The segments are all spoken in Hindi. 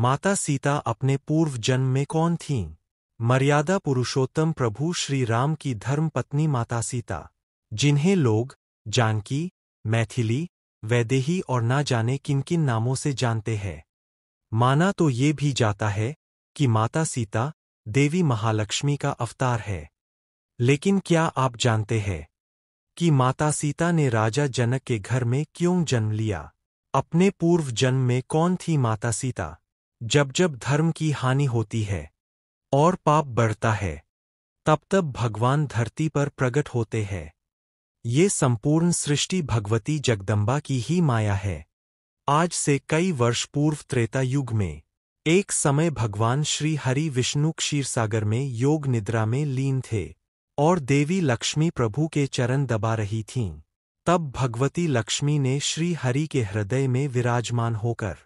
माता सीता अपने पूर्व जन्म में कौन थीं? मर्यादा पुरुषोत्तम प्रभु श्री राम की धर्मपत्नी माता सीता, जिन्हें लोग जानकी, मैथिली, वैदेही और ना जाने किन किन नामों से जानते हैं। माना तो ये भी जाता है कि माता सीता देवी महालक्ष्मी का अवतार है। लेकिन क्या आप जानते हैं कि माता सीता ने राजा जनक के घर में क्यों जन्म लिया? अपने पूर्व जन्म में कौन थी माता सीता? जब जब धर्म की हानि होती है और पाप बढ़ता है, तब तब भगवान धरती पर प्रकट होते हैं। ये संपूर्ण सृष्टि भगवती जगदम्बा की ही माया है। आज से कई वर्ष पूर्व त्रेता युग में एक समय भगवान श्री हरि विष्णु क्षीरसागर में योग निद्रा में लीन थे और देवी लक्ष्मी प्रभु के चरण दबा रही थीं। तब भगवती लक्ष्मी ने श्री हरि के हृदय में विराजमान होकर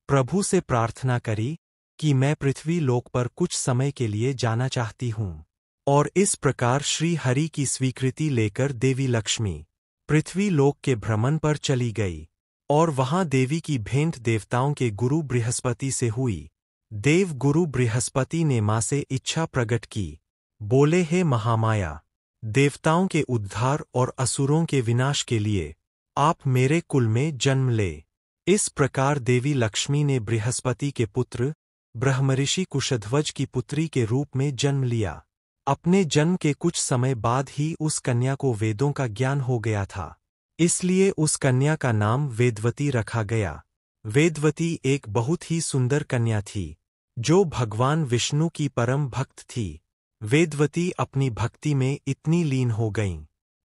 प्रभु से प्रार्थना करी कि मैं पृथ्वी लोक पर कुछ समय के लिए जाना चाहती हूँ। और इस प्रकार श्री हरि की स्वीकृति लेकर देवी लक्ष्मी पृथ्वी लोक के भ्रमण पर चली गई और वहां देवी की भेंट देवताओं के गुरु बृहस्पति से हुई। देव गुरु बृहस्पति ने मां से इच्छा प्रकट की। बोले, हे महामाया, देवताओं के उद्धार और असुरों के विनाश के लिए आप मेरे कुल में जन्म ले। इस प्रकार देवी लक्ष्मी ने बृहस्पति के पुत्र ब्रह्मऋषि कुशध्वज की पुत्री के रूप में जन्म लिया। अपने जन्म के कुछ समय बाद ही उस कन्या को वेदों का ज्ञान हो गया था, इसलिए उस कन्या का नाम वेदवती रखा गया। वेदवती एक बहुत ही सुंदर कन्या थी, जो भगवान विष्णु की परम भक्त थी। वेदवती अपनी भक्ति में इतनी लीन हो गईं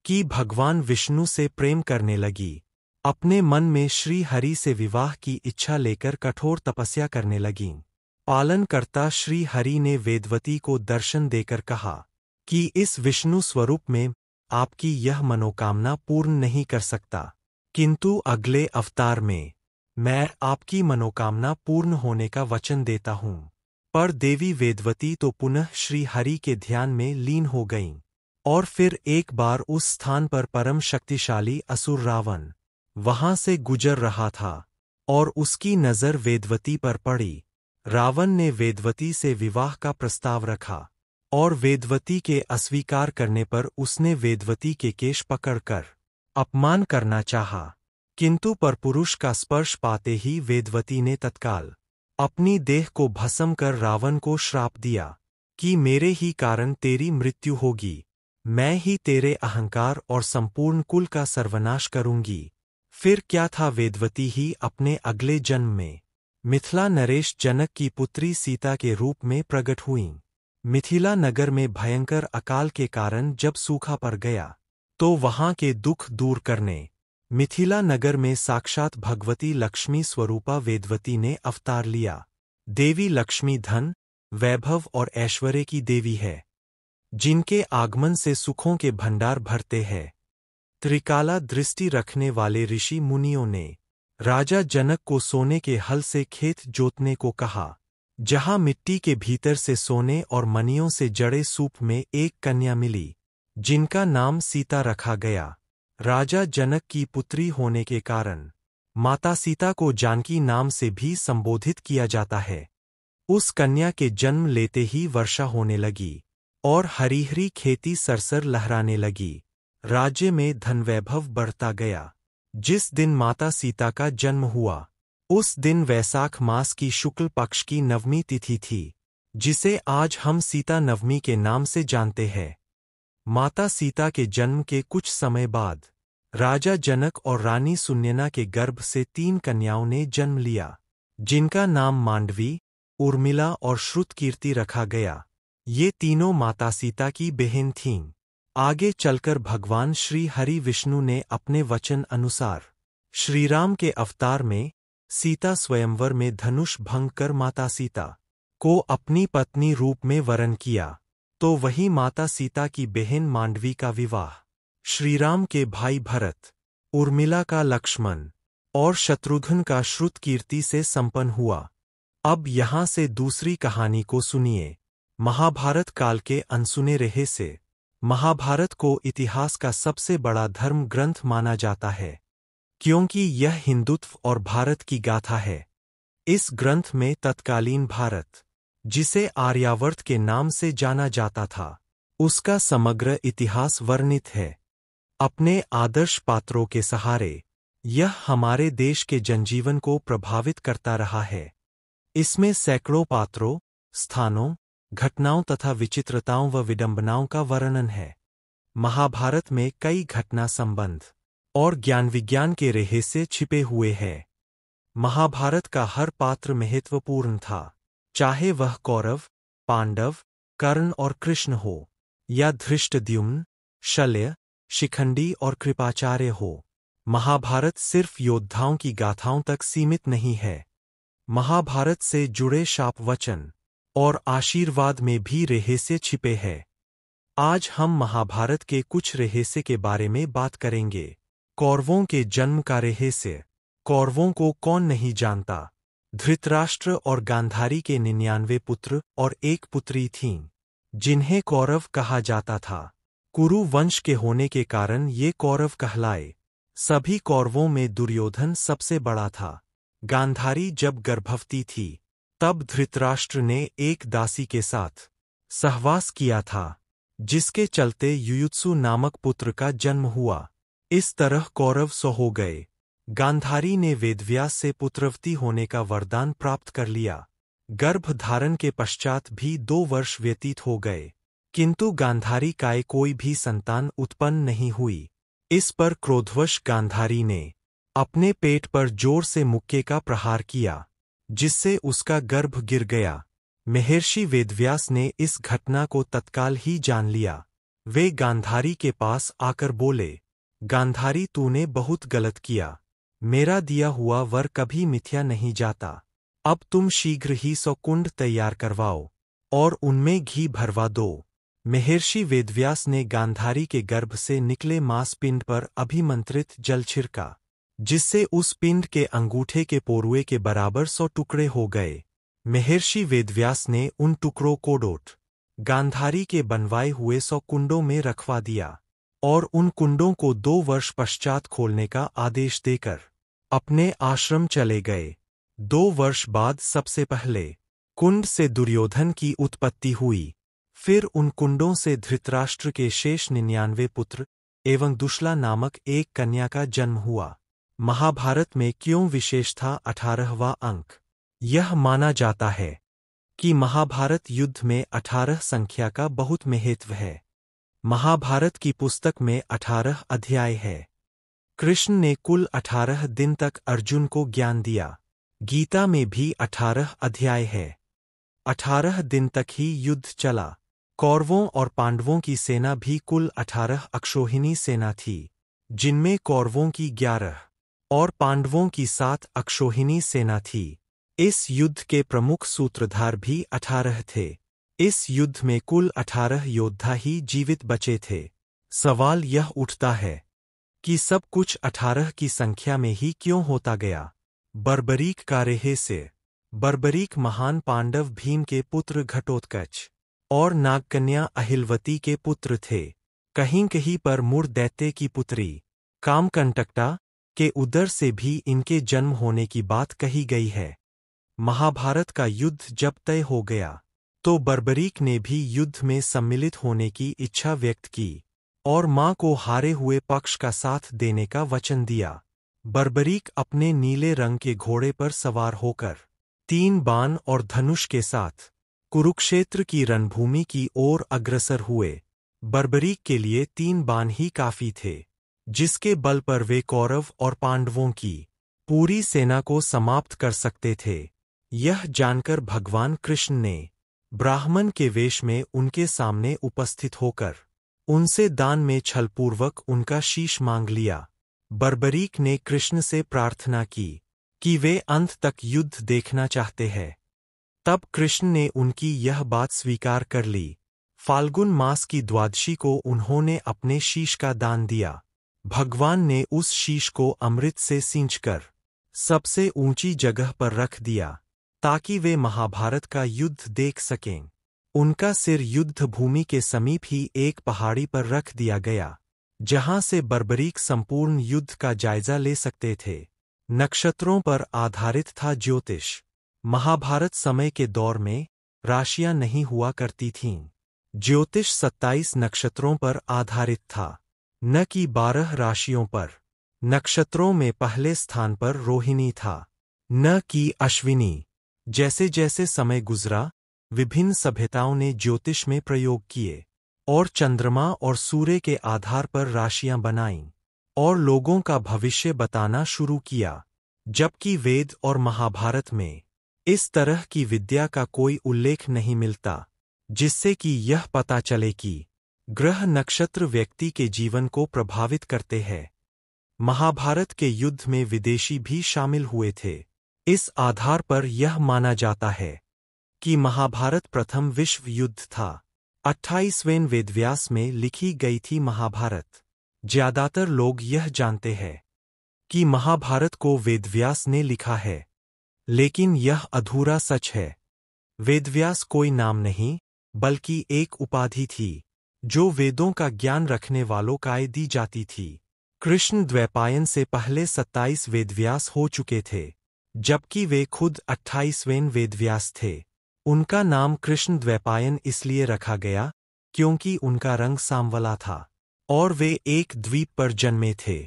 कि भगवान विष्णु से प्रेम करने लगी। अपने मन में श्री हरि से विवाह की इच्छा लेकर कठोर तपस्या करने लगीं। पालनकर्ता श्री हरि ने वेदवती को दर्शन देकर कहा कि इस विष्णु स्वरूप में आपकी यह मनोकामना पूर्ण नहीं कर सकता, किंतु अगले अवतार में मैं आपकी मनोकामना पूर्ण होने का वचन देता हूँ। पर देवी वेदवती तो पुनः श्री हरि के ध्यान में लीन हो गईं और फिर एक बार उस स्थान पर परम शक्तिशाली असुर रावण वहां से गुजर रहा था और उसकी नजर वेदवती पर पड़ी। रावण ने वेदवती से विवाह का प्रस्ताव रखा और वेदवती के अस्वीकार करने पर उसने वेदवती के केश पकड़कर अपमान करना चाहा, किंतु परपुरुष का स्पर्श पाते ही वेदवती ने तत्काल अपनी देह को भस्म कर रावण को श्राप दिया कि मेरे ही कारण तेरी मृत्यु होगी, मैं ही तेरे अहंकार और संपूर्ण कुल का सर्वनाश करूंगी। फिर क्या था, वेदवती ही अपने अगले जन्म में मिथिला नरेश जनक की पुत्री सीता के रूप में प्रकट हुईं। मिथिला नगर में भयंकर अकाल के कारण जब सूखा पड़ गया, तो वहां के दुख दूर करने मिथिला नगर में साक्षात भगवती लक्ष्मी स्वरूपा वेदवती ने अवतार लिया। देवी लक्ष्मी धन, वैभव और ऐश्वर्य की देवी है, जिनके आगमन से सुखों के भंडार भरते हैं। त्रिकाला दृष्टि रखने वाले ऋषि मुनियों ने राजा जनक को सोने के हल से खेत जोतने को कहा, जहां मिट्टी के भीतर से सोने और मणियों से जड़े सूप में एक कन्या मिली, जिनका नाम सीता रखा गया। राजा जनक की पुत्री होने के कारण माता सीता को जानकी नाम से भी संबोधित किया जाता है। उस कन्या के जन्म लेते ही वर्षा होने लगी और हरी-हरी खेती सरसर लहराने लगी। राज्य में धन वैभव बढ़ता गया। जिस दिन माता सीता का जन्म हुआ, उस दिन वैसाख मास की शुक्ल पक्ष की नवमी तिथि थी, जिसे आज हम सीता नवमी के नाम से जानते हैं। माता सीता के जन्म के कुछ समय बाद राजा जनक और रानी सुनयना के गर्भ से 3 कन्याओं ने जन्म लिया, जिनका नाम मांडवी, उर्मिला और श्रुतकीर्ति रखा गया। ये तीनों माता सीता की बहन थीं। आगे चलकर भगवान श्री हरि विष्णु ने अपने वचन अनुसार श्रीराम के अवतार में सीता स्वयंवर में धनुष भंग कर माता सीता को अपनी पत्नी रूप में वरण किया, तो वही माता सीता की बहन मांडवी का विवाह श्रीराम के भाई भरत, उर्मिला का लक्ष्मण और शत्रुघ्न का श्रुतकीर्ति से संपन्न हुआ। अब यहाँ से दूसरी कहानी को सुनिए। महाभारत काल के अनसुने रहे से महाभारत को इतिहास का सबसे बड़ा धर्म ग्रंथ माना जाता है, क्योंकि यह हिंदुत्व और भारत की गाथा है। इस ग्रंथ में तत्कालीन भारत, जिसे आर्यावर्त के नाम से जाना जाता था, उसका समग्र इतिहास वर्णित है। अपने आदर्श पात्रों के सहारे यह हमारे देश के जनजीवन को प्रभावित करता रहा है। इसमें सैकड़ों पात्रों, स्थानों, घटनाओं तथा विचित्रताओं व विडंबनाओं का वर्णन है। महाभारत में कई घटना संबंध और ज्ञान विज्ञान के रहस्य छिपे हुए हैं। महाभारत का हर पात्र महत्वपूर्ण था, चाहे वह कौरव, पांडव, कर्ण और कृष्ण हो, या धृष्टद्युम्न, शल्य, शिखंडी और कृपाचार्य हो। महाभारत सिर्फ योद्धाओं की गाथाओं तक सीमित नहीं है। महाभारत से जुड़े शाप वचन और आशीर्वाद में भी रहस्य छिपे हैं। आज हम महाभारत के कुछ रहस्य के बारे में बात करेंगे। कौरवों के जन्म का रहस्य। कौरवों को कौन नहीं जानता। धृतराष्ट्र और गांधारी के 99 पुत्र और एक पुत्री थीं, जिन्हें कौरव कहा जाता था। कुरु वंश के होने के कारण ये कौरव कहलाए। सभी कौरवों में दुर्योधन सबसे बड़ा था। गांधारी जब गर्भवती थी, तब धृतराष्ट्र ने एक दासी के साथ सहवास किया था, जिसके चलते युयुत्सु नामक पुत्र का जन्म हुआ। इस तरह कौरव 100 हो गए। गांधारी ने वेदव्यास से पुत्रवती होने का वरदान प्राप्त कर लिया। गर्भ धारण के पश्चात भी 2 वर्ष व्यतीत हो गए, किंतु गांधारी का कोई भी संतान उत्पन्न नहीं हुई। इस पर क्रोधवश गांधारी ने अपने पेट पर जोर से मुक्के का प्रहार किया, जिससे उसका गर्भ गिर गया। महर्षि वेदव्यास ने इस घटना को तत्काल ही जान लिया। वे गांधारी के पास आकर बोले, गांधारी, तूने बहुत गलत किया। मेरा दिया हुआ वर कभी मिथ्या नहीं जाता। अब तुम शीघ्र ही 100 कुंड तैयार करवाओ और उनमें घी भरवा दो। महर्षि वेदव्यास ने गांधारी के गर्भ से निकले मांस पिंड पर अभिमंत्रित जल छिड़का, जिससे उस पिंड के अंगूठे के पोरुए के बराबर 100 टुकड़े हो गए। महर्षि वेदव्यास ने उन टुकड़ों को डोट गांधारी के बनवाए हुए 100 कुंडों में रखवा दिया और उन कुंडों को 2 वर्ष पश्चात खोलने का आदेश देकर अपने आश्रम चले गए। 2 वर्ष बाद सबसे पहले कुंड से दुर्योधन की उत्पत्ति हुई। फिर उन कुंडों से धृतराष्ट्र के शेष 99 पुत्र एवं दुश्ला नामक एक कन्या का जन्म हुआ। महाभारत में क्यों विशेष था 18वां अंक। यह माना जाता है कि महाभारत युद्ध में 18 संख्या का बहुत महत्व है। महाभारत की पुस्तक में 18 अध्याय है। कृष्ण ने कुल 18 दिन तक अर्जुन को ज्ञान दिया। गीता में भी 18 अध्याय है। 18 दिन तक ही युद्ध चला। कौरवों और पांडवों की सेना भी कुल 18 अक्षौहिणी सेना थी, जिनमें कौरवों की 11 और पांडवों की 7 अक्षौहिणी सेना थी। इस युद्ध के प्रमुख सूत्रधार भी 18 थे। इस युद्ध में कुल 18 योद्धा ही जीवित बचे थे। सवाल यह उठता है कि सब कुछ 18 की संख्या में ही क्यों होता गया। बर्बरीक का रहस्य। बर्बरीक महान पांडव भीम के पुत्र घटोत्कच और नागकन्या अहिलवती के पुत्र थे। कहीं कहीं पर मुर दैत्य की पुत्री कामकंटकटा के उदर से भी इनके जन्म होने की बात कही गई है। महाभारत का युद्ध जब तय हो गया, तो बर्बरीक ने भी युद्ध में सम्मिलित होने की इच्छा व्यक्त की और मां को हारे हुए पक्ष का साथ देने का वचन दिया। बर्बरीक अपने नीले रंग के घोड़े पर सवार होकर 3 बाण और धनुष के साथ कुरुक्षेत्र की रणभूमि की ओर अग्रसर हुए। बर्बरीक के लिए 3 बाण ही काफी थे, जिसके बल पर वे कौरव और पांडवों की पूरी सेना को समाप्त कर सकते थे। यह जानकर भगवान कृष्ण ने ब्राह्मण के वेश में उनके सामने उपस्थित होकर उनसे दान में छलपूर्वक उनका शीश मांग लिया। बर्बरीक ने कृष्ण से प्रार्थना की कि वे अंत तक युद्ध देखना चाहते हैं। तब कृष्ण ने उनकी यह बात स्वीकार कर ली। फाल्गुन मास की द्वादशी को उन्होंने अपने शीश का दान दिया। भगवान ने उस शीश को अमृत से सींचकर सबसे ऊंची जगह पर रख दिया, ताकि वे महाभारत का युद्ध देख सकें। उनका सिर युद्ध भूमि के समीप ही एक पहाड़ी पर रख दिया गया, जहां से बर्बरीक संपूर्ण युद्ध का जायजा ले सकते थे। नक्षत्रों पर आधारित था ज्योतिष। महाभारत समय के दौर में राशियां नहीं हुआ करती थीं। ज्योतिष 27 नक्षत्रों पर आधारित था, न कि 12 राशियों पर। नक्षत्रों में पहले स्थान पर रोहिणी था, न कि अश्विनी। जैसे जैसे समय गुजरा, विभिन्न सभ्यताओं ने ज्योतिष में प्रयोग किए और चंद्रमा और सूर्य के आधार पर राशियां बनाईं और लोगों का भविष्य बताना शुरू किया। जबकि वेद और महाभारत में इस तरह की विद्या का कोई उल्लेख नहीं मिलता, जिससे कि यह पता चले कि ग्रह नक्षत्र व्यक्ति के जीवन को प्रभावित करते हैं। महाभारत के युद्ध में विदेशी भी शामिल हुए थे। इस आधार पर यह माना जाता है कि महाभारत प्रथम विश्व युद्ध था। 28वें वेदव्यास में लिखी गई थी महाभारत। ज्यादातर लोग यह जानते हैं कि महाभारत को वेदव्यास ने लिखा है, लेकिन यह अधूरा सच है। वेदव्यास कोई नाम नहीं, बल्कि एक उपाधि थी जो वेदों का ज्ञान रखने वालों को दी जाती थी। कृष्ण द्वैपायन से पहले 27 वेदव्यास हो चुके थे, जबकि वे खुद 28वें वेदव्यास थे। उनका नाम कृष्ण द्वैपायन इसलिए रखा गया क्योंकि उनका रंग सांवला था और वे एक द्वीप पर जन्मे थे।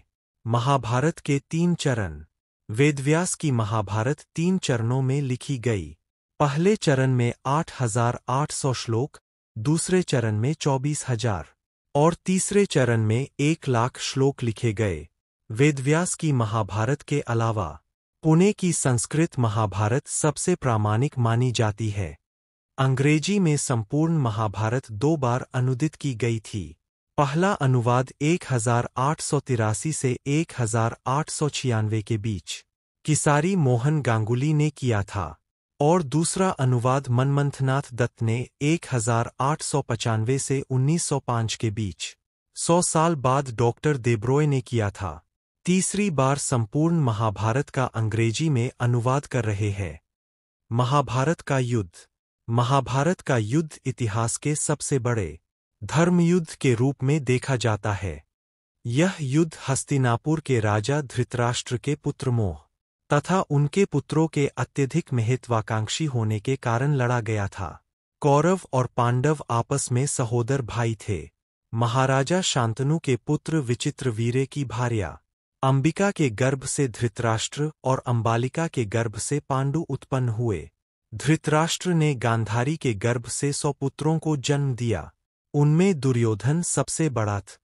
महाभारत के 3 चरण। वेदव्यास की महाभारत 3 चरणों में लिखी गई। पहले चरण में 8,800 श्लोक, दूसरे चरण में 24,000 और तीसरे चरण में 1,00,000 श्लोक लिखे गए। वेदव्यास की महाभारत के अलावा पुणे की संस्कृत महाभारत सबसे प्रामाणिक मानी जाती है। अंग्रेजी में संपूर्ण महाभारत 2 बार अनुदित की गई थी। पहला अनुवाद 1883 से 1896 के बीच किसारी मोहन गांगुली ने किया था और दूसरा अनुवाद मनमंथनाथ दत्त ने 1895 से 1905 के बीच 100 साल बाद डॉक्टर देब्रॉय ने किया था। तीसरी बार संपूर्ण महाभारत का अंग्रेजी में अनुवाद कर रहे हैं। महाभारत का युद्ध। महाभारत का युद्ध इतिहास के सबसे बड़े धर्मयुद्ध के रूप में देखा जाता है। यह युद्ध हस्तिनापुर के राजा धृतराष्ट्र के पुत्र मोह तथा उनके पुत्रों के अत्यधिक महत्वाकांक्षी होने के कारण लड़ा गया था। कौरव और पांडव आपस में सहोदर भाई थे। महाराजा शांतनु के पुत्र विचित्रवीर्य की भार्या अंबिका के गर्भ से धृतराष्ट्र और अंबालिका के गर्भ से पांडु उत्पन्न हुए। धृतराष्ट्र ने गांधारी के गर्भ से 100 पुत्रों को जन्म दिया। उनमें दुर्योधन सबसे बड़ा था।